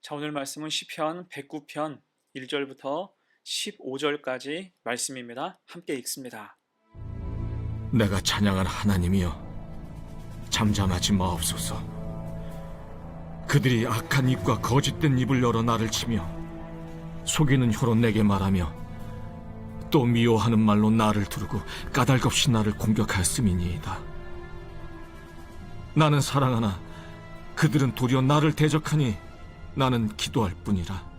자, 오늘 말씀은 시편 109편 1절부터 15절까지 말씀입니다. 함께 읽습니다. 내가 찬양한 하나님이여, 잠잠하지 마옵소서. 그들이 악한 입과 거짓된 입을 열어 나를 치며 속이는 혀로 내게 말하며 또 미워하는 말로 나를 두르고 까닭없이 나를 공격하였음이니이다. 나는 사랑하나 그들은 도리어 나를 대적하니 나는 기도할 뿐이라.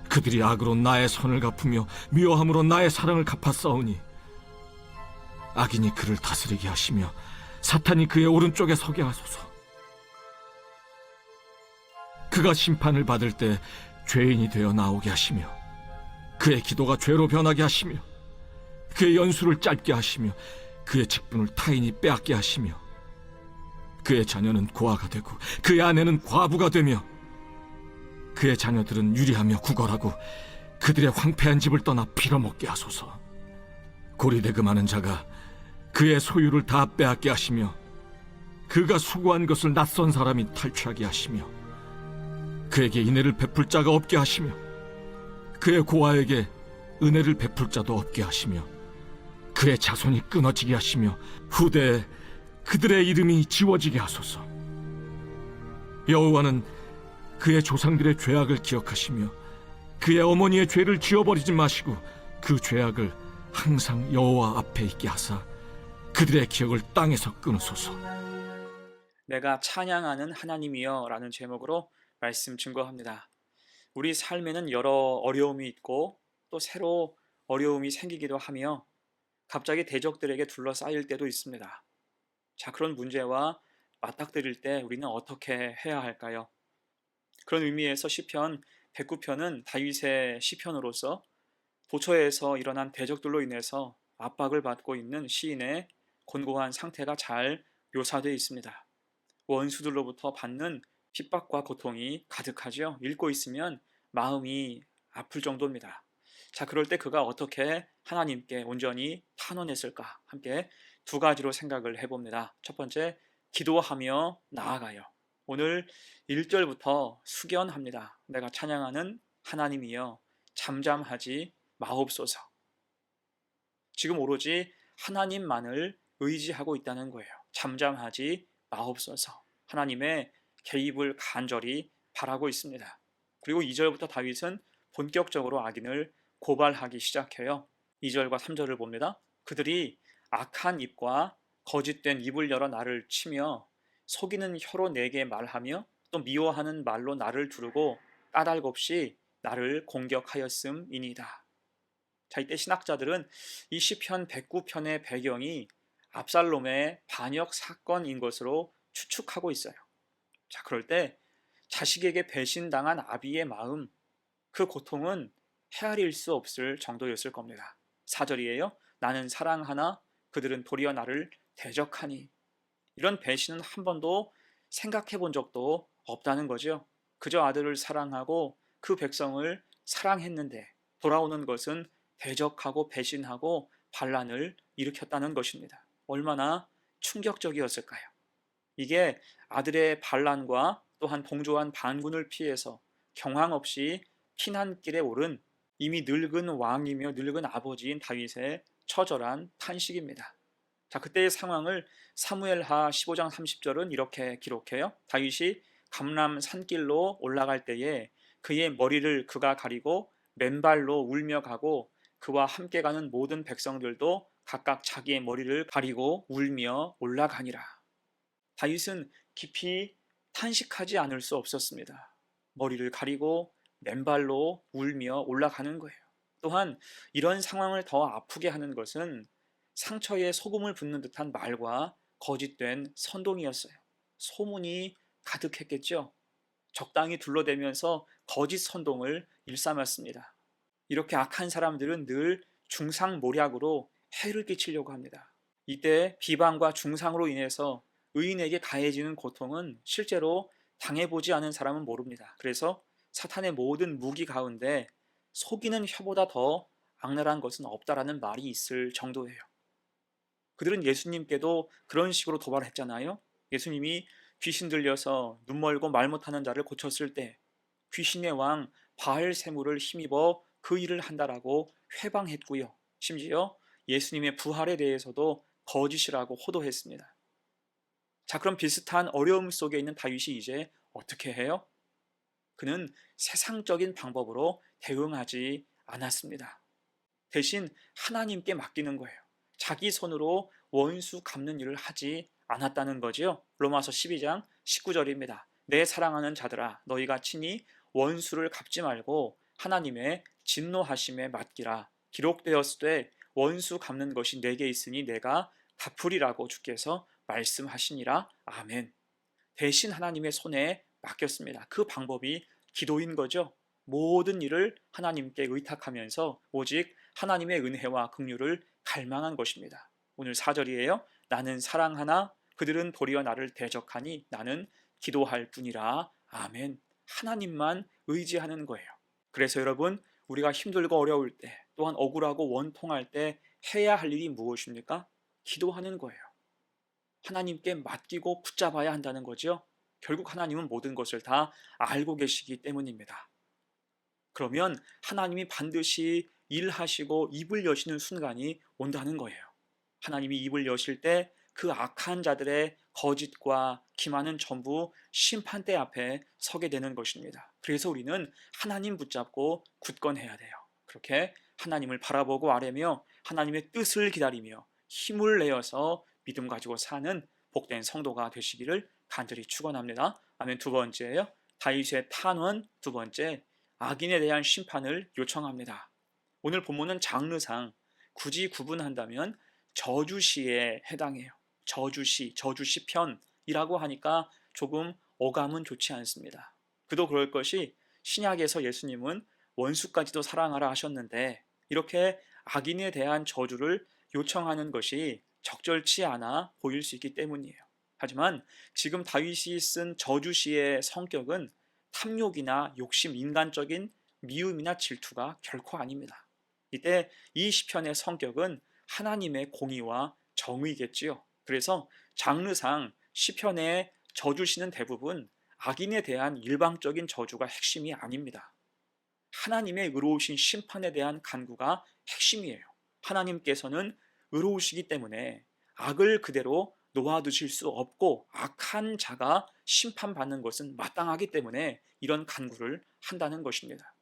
그들이 악으로 나의 선을 갚으며 미워함으로 나의 사랑을 갚아싸우니 악인이 그를 다스리게 하시며 사탄이 그의 오른쪽에 서게 하소서. 그가 심판을 받을 때 죄인이 되어 나오게 하시며 그의 기도가 죄로 변하게 하시며 그의 연수를 짧게 하시며 그의 직분을 타인이 빼앗게 하시며 그의 자녀는 고아가 되고 그의 아내는 과부가 되며 그의 자녀들은 유리하며 구걸하고 그들의 황폐한 집을 떠나 빌어먹게 하소서. 고리대금하는 자가 그의 소유를 다 빼앗게 하시며 그가 수고한 것을 낯선 사람이 탈취하게 하시며 그에게 인애를 베풀 자가 없게 하시며 그의 고아에게 은혜를 베풀 자도 없게 하시며 그의 자손이 끊어지게 하시며 후대에 그들의 이름이 지워지게 하소서. 여호와는 그의 조상들의 죄악을 기억하시며 그의 어머니의 죄를 지워버리지 마시고 그 죄악을 항상 여호와 앞에 있게 하사 그들의 기억을 땅에서 끊으소서. 내가 찬양하는 하나님이여 라는 제목으로 말씀 증거합니다. 우리 삶에는 여러 어려움이 있고 또 새로 어려움이 생기기도 하며 갑자기 대적들에게 둘러싸일 때도 있습니다. 자, 그런 문제와 맞닥뜨릴 때 우리는 어떻게 해야 할까요? 그런 의미에서 시편 109편은 다윗의 시편으로서 도처에서 일어난 대적들로 인해서 압박을 받고 있는 시인의 곤고한 상태가 잘 묘사되어 있습니다. 원수들로부터 받는 핍박과 고통이 가득하죠. 읽고 있으면 마음이 아플 정도입니다. 자, 그럴 때 그가 어떻게 하나님께 온전히 탄원했을까? 함께 두 가지로 생각을 해봅니다. 첫 번째, 기도하며 나아가요. 오늘 1절부터 숙연합니다. 내가 찬양하는 하나님이여 잠잠하지 마옵소서. 지금 오로지 하나님만을 의지하고 있다는 거예요. 잠잠하지 마옵소서. 하나님의 개입을 간절히 바라고 있습니다. 그리고 2절부터 다윗은 본격적으로 악인을 고발하기 시작해요. 2절과 3절을 봅니다. 그들이 악한 입과 거짓된 입을 열어 나를 치며 속이는 혀로 내게 말하며 또 미워하는 말로 나를 두르고 까닭없이 나를 공격하였음이니이다. 자, 이때 신학자들은 이 시편 109편의 배경이 압살롬의 반역 사건인 것으로 추측하고 있어요. 자, 그럴 때 자식에게 배신당한 아비의 마음, 그 고통은 헤아릴 수 없을 정도였을 겁니다. 4절이에요. 나는 사랑하나 그들은 도리어 나를 대적하니. 이런 배신은 한 번도 생각해 본 적도 없다는 거죠. 그저 아들을 사랑하고 그 백성을 사랑했는데 돌아오는 것은 대적하고 배신하고 반란을 일으켰다는 것입니다. 얼마나 충격적이었을까요? 이게 아들의 반란과 또한 동조한 반군을 피해서 경황 없이 피난길에 오른 이미 늙은 왕이며 늙은 아버지인 다윗의 처절한 탄식입니다. 자, 그때의 상황을 사무엘하 15장 30절은 이렇게 기록해요. 다윗이 감람 산길로 올라갈 때에 그의 머리를 그가 가리고 맨발로 울며 가고 그와 함께 가는 모든 백성들도 각각 자기의 머리를 가리고 울며 올라가니라. 다윗은 깊이 탄식하지 않을 수 없었습니다. 머리를 가리고 맨발로 울며 올라가는 거예요. 또한 이런 상황을 더 아프게 하는 것은 상처에 소금을 붓는 듯한 말과 거짓된 선동이었어요. 소문이 가득했겠죠. 적당히 둘러대면서 거짓 선동을 일삼았습니다. 이렇게 악한 사람들은 늘 중상모략으로 해를 끼치려고 합니다. 이때 비방과 중상으로 인해서 의인에게 가해지는 고통은 실제로 당해보지 않은 사람은 모릅니다. 그래서 사탄의 모든 무기 가운데 속이는 혀보다 더 악랄한 것은 없다라는 말이 있을 정도예요. 그들은 예수님께도 그런 식으로 도발했잖아요. 예수님이 귀신 들려서 눈 멀고 말 못하는 자를 고쳤을 때 귀신의 왕 바알세물을 힘입어 그 일을 한다라고 회방했고요. 심지어 예수님의 부활에 대해서도 거짓이라고 호도했습니다. 자, 그럼 비슷한 어려움 속에 있는 다윗이 이제 어떻게 해요? 그는 세상적인 방법으로 대응하지 않았습니다. 대신 하나님께 맡기는 거예요. 자기 손으로 원수 갚는 일을 하지 않았다는 거지요. 로마서 12장 19절입니다. 내 사랑하는 자들아 너희가 친히 원수를 갚지 말고 하나님의 진노하심에 맡기라. 기록되었으되 원수 갚는 것이 내게 있으니 내가 갚으리라고 주께서 말씀하시니라. 아멘. 대신 하나님의 손에 맡겼습니다. 그 방법이 기도인 거죠. 모든 일을 하나님께 의탁하면서 오직 하나님의 은혜와 긍휼을 갈망한 것입니다. 오늘 4절이에요. 나는 사랑하나 그들은 도리어 나를 대적하니 나는 기도할 뿐이라. 아멘. 하나님만 의지하는 거예요. 그래서 여러분, 우리가 힘들고 어려울 때, 또한 억울하고 원통할 때 해야 할 일이 무엇입니까? 기도하는 거예요. 하나님께 맡기고 붙잡아야 한다는 거죠. 결국 하나님은 모든 것을 다 알고 계시기 때문입니다. 그러면 하나님이 반드시 일하시고 입을 여시는 순간이 온다는 거예요. 하나님이 입을 여실 때 그 악한 자들의 거짓과 기만은 전부 심판대 앞에 서게 되는 것입니다. 그래서 우리는 하나님 붙잡고 굳건해야 돼요. 그렇게 하나님을 바라보고 아뢰며 하나님의 뜻을 기다리며 힘을 내어서 믿음 가지고 사는 복된 성도가 되시기를 간절히 축원합니다. 아멘. 두 번째예요. 다윗의 탄원. 두 번째, 악인에 대한 심판을 요청합니다. 오늘 본문은 장르상 굳이 구분한다면 저주시에 해당해요. 저주시, 저주시편이라고 하니까 조금 어감은 좋지 않습니다. 그도 그럴 것이 신약에서 예수님은 원수까지도 사랑하라 하셨는데 이렇게 악인에 대한 저주를 요청하는 것이 적절치 않아 보일 수 있기 때문이에요. 하지만 지금 다윗이 쓴 저주시의 성격은 탐욕이나 욕심, 인간적인 미움이나 질투가 결코 아닙니다. 이때 이 시편의 성격은 하나님의 공의와 정의겠지요. 그래서 장르상 시편의 저주시는 대부분 악인에 대한 일방적인 저주가 핵심이 아닙니다. 하나님의 의로우신 심판에 대한 간구가 핵심이에요. 하나님께서는 의로우시기 때문에 악을 그대로 놓아두실 수 없고 악한 자가 심판받는 것은 마땅하기 때문에 이런 간구를 한다는 것입니다.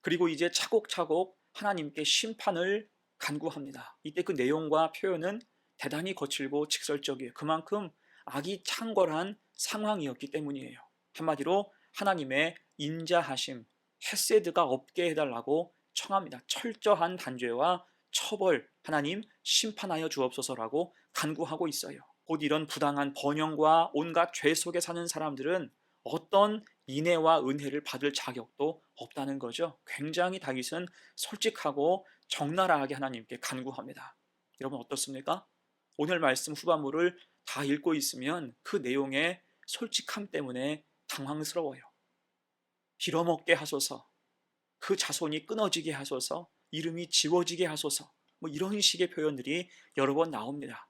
그리고 이제 차곡차곡 하나님께 심판을 간구합니다. 이때 그 내용과 표현은 대단히 거칠고 직설적이에요. 그만큼 악이 창궐한 상황이었기 때문이에요. 한마디로 하나님의 인자하심, 헤세드가 없게 해달라고 청합니다. 철저한 단죄와 처벌, 하나님 심판하여 주옵소서라고 간구하고 있어요. 곧 이런 부당한 번영과 온갖 죄 속에 사는 사람들은 어떤 인애와 은혜를 받을 자격도 없다는 거죠. 굉장히 다윗은 솔직하고 적나라하게 하나님께 간구합니다. 여러분 어떻습니까? 오늘 말씀 후반부를 다 읽고 있으면 그 내용의 솔직함 때문에 당황스러워요. 빌어먹게 하소서, 그 자손이 끊어지게 하소서, 이름이 지워지게 하소서, 이런 식의 표현들이 여러 번 나옵니다.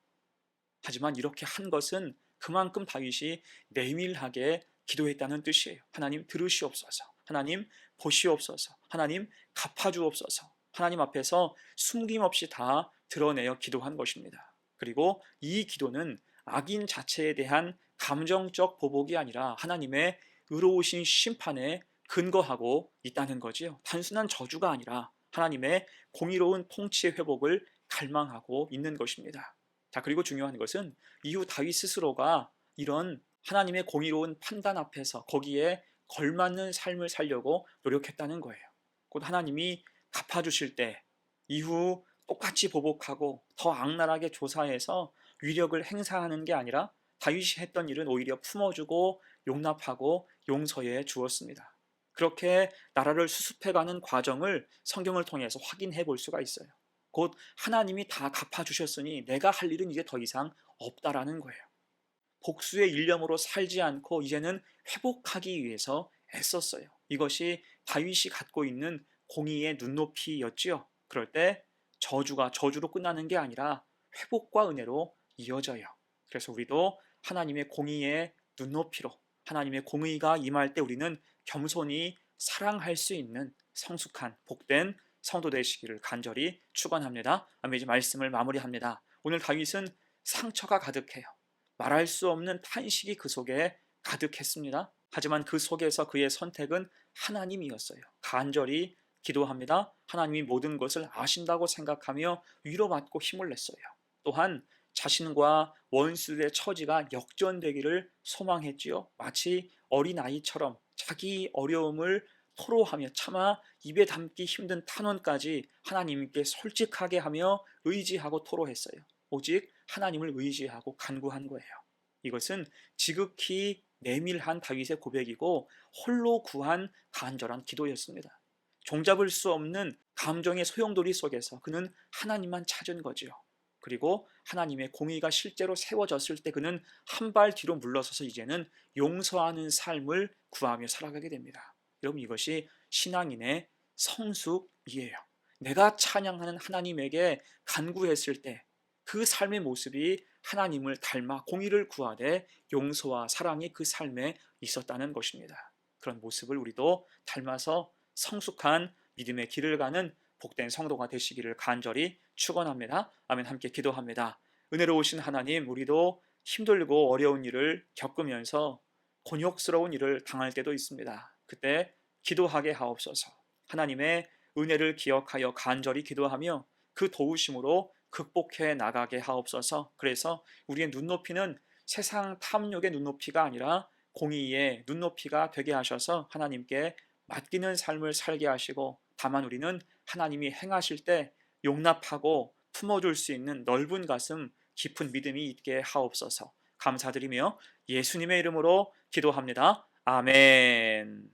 하지만 이렇게 한 것은 그만큼 다윗이 내밀하게 기도했다는 뜻이에요. 하나님 들으시옵소서, 하나님 보시옵소서, 하나님 갚아주옵소서, 하나님 앞에서 숨김없이 다 드러내어 기도한 것입니다. 그리고 이 기도는 악인 자체에 대한 감정적 보복이 아니라 하나님의 의로우신 심판에 근거하고 있다는 거지요. 단순한 저주가 아니라 하나님의 공의로운 통치의 회복을 갈망하고 있는 것입니다. 자, 그리고 중요한 것은 이후 다윗 스스로가 이런 하나님의 공의로운 판단 앞에서 거기에 걸맞는 삶을 살려고 노력했다는 거예요. 곧 하나님이 갚아주실 때 이후 똑같이 보복하고 더 악랄하게 조사해서 위력을 행사하는 게 아니라 다윗이 했던 일은 오히려 품어주고 용납하고 용서해 주었습니다. 그렇게 나라를 수습해가는 과정을 성경을 통해서 확인해 볼 수가 있어요. 곧 하나님이 다 갚아주셨으니 내가 할 일은 이제 더 이상 없다라는 거예요. 복수의 일념으로 살지 않고 이제는 회복하기 위해서 애썼어요. 이것이 다윗이 갖고 있는 공의의 눈높이였지요. 그럴 때 저주가 저주로 끝나는 게 아니라 회복과 은혜로 이어져요. 그래서 우리도 하나님의 공의의 눈높이로 하나님의 공의가 임할 때 우리는 겸손히 사랑할 수 있는 성숙한 복된 성도 되시기를 간절히 축원합니다. 아멘. 이제 말씀을 마무리합니다. 오늘 다윗은 상처가 가득해요. 말할 수 없는 탄식이 그 속에 가득했습니다. 하지만 그 속에서 그의 선택은 하나님이었어요. 간절히 기도합니다. 하나님이 모든 것을 아신다고 생각하며 위로받고 힘을 냈어요. 또한 자신과 원수들의 처지가 역전되기를 소망했지요. 마치 어린아이처럼 자기 어려움을 토로하며 차마 입에 담기 힘든 탄원까지 하나님께 솔직하게 하며 의지하고 토로했어요. 오직 하나님을 의지하고 간구한 거예요. 이것은 지극히 내밀한 다윗의 고백이고 홀로 구한 간절한 기도였습니다. 종잡을 수 없는 감정의 소용돌이 속에서 그는 하나님만 찾은 거지요. 그리고 하나님의 공의가 실제로 세워졌을 때 그는 한 발 뒤로 물러서서 이제는 용서하는 삶을 구하며 살아가게 됩니다. 여러분, 이것이 신앙인의 성숙이에요. 내가 찬양하는 하나님에게 간구했을 때 그 삶의 모습이 하나님을 닮아 공의를 구하되 용서와 사랑이 그 삶에 있었다는 것입니다. 그런 모습을 우리도 닮아서 성숙한 믿음의 길을 가는 복된 성도가 되시기를 간절히 축원합니다. 아멘. 함께 기도합니다. 은혜로우신 하나님, 우리도 힘들고 어려운 일을 겪으면서 곤욕스러운 일을 당할 때도 있습니다. 그때 기도하게 하옵소서. 하나님의 은혜를 기억하여 간절히 기도하며 그 도우심으로 극복해 나가게 하옵소서. 그래서 우리의 눈높이는 세상 탐욕의 눈높이가 아니라 공의의 눈높이가 되게 하셔서 하나님께 맡기는 삶을 살게 하시고, 다만 우리는 하나님이 행하실 때 용납하고 품어줄 수 있는 넓은 가슴, 깊은 믿음이 있게 하옵소서. 감사드리며 예수님의 이름으로 기도합니다. 아멘.